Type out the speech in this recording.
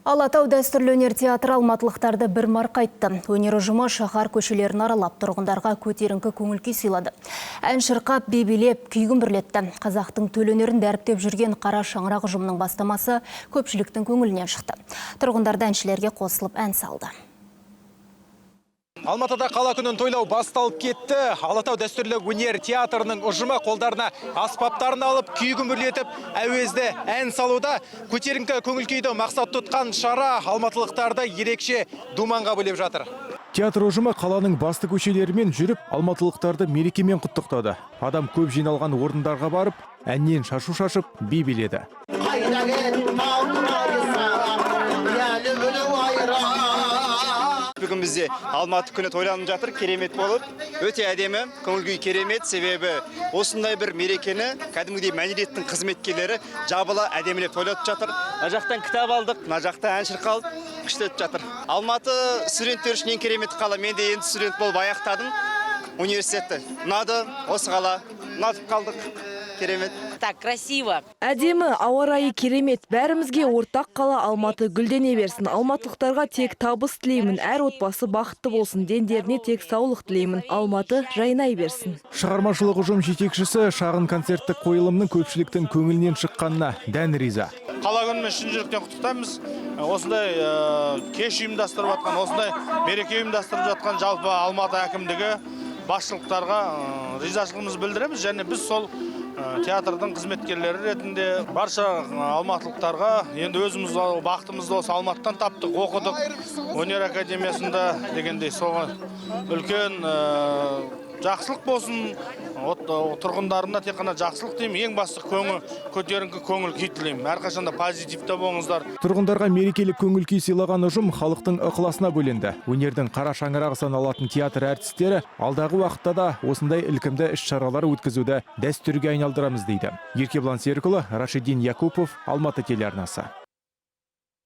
Алатау дәстүрлі өнер театры алматылықтарды бір марқайтты. Өнер ұжымы шаһар көшелерін аралап, тұрғындарға көтеріңкі көңіл-күй сыйлады. Ән шырқап, би билеп, күй күмбірлетті. Қазақтың төл өнерін дәріптеп жүрген Қара шаңырақ ұжымының бастамасы көпшіліктің көңілінен шықты. Тұрғындар әншілерге қосылып ән салды. Алматыда қала күнін тойлау басталып кетті. Алатау дәстүрлі өнер театрының ұжымы қолдарына аспаптарын алып, күй күмбірлетіп, әуезді ән салуда. Көтеріңкі көңіл-күйді мақсат тұтқан шара алматылықтарды ерекше думанға бөлеп жатыр. Театр ұжымы қаланың басты көшелерімен жүріп, алматылықтарды мерекемен құттықтады. Адам көп жиналған орындарға барып, әннен шашу шашып, би биледі. Бүгін бізде Алматы күні тойланып жатыр, керемет болып. Өте әдемі, көңіл-күй керемет, себебі осындай бір мерекені кәдімгідей мәдениеттің қызметкерлері жабыла әдемілеп тойлатып жатыр. Мына жақтан кітап алдық, мына жақта ән шырқалып, күшті өтіп жатыр. Алматы студенттер үшін ең керемет қала. Мен де енді студент болып аяқтадым университетті. Ұнады, осы қала, ұнатып қалдық. Керемет. Так красиво. Әдемі, ауа райы керемет. Бәрімізге ортақ қала Алматы гүлдене берсін. Алматылықтарға тек табыс тілеймін. Әр отбасы бақытты болсын. Дендеріне тек саулық тілеймін. Алматы жайнай берсін. Шығармашылық ұжым жетекшісі шағын концерттік қойылымның көпшіліктің көңілінен шыққанына дән риза. Қала күнімен шын жүректен құттықтаймыз. Осындай кеш ұйымдастырып жатқан, осындай мереке ұйымдастырып жатқан жалпы Алматы әкімдігі басшылықтарға ризашылығымызды білдіреміз, және біз сол театрдың қызметкерлері ретінде барша алматылықтарға енді өзіміз бақытымызды осы Алматыдан таптық, оқыдық. Өнер академиясында дегендей соған үлкен жақсылық болсын. Тұрғындарына тек қана жақсылық деймін, ең басты көтеріңкі көңіл күй тілеймін. Әрқашанда позитивті болыңыздар. Тұрғындарға мерекелік көңіл күй сыйлаған ұжым халықтың ықыласына бөленді. Өнердің қара шаңырағы саналатын театр әртістері алдағы уақытта да осындай ілкімді іс-шаралар өткізуді дәстүрге айналдырамыз дейді. Еркебұлан Серікұлы, Рашидин Якупов, Алматы телеарнасы.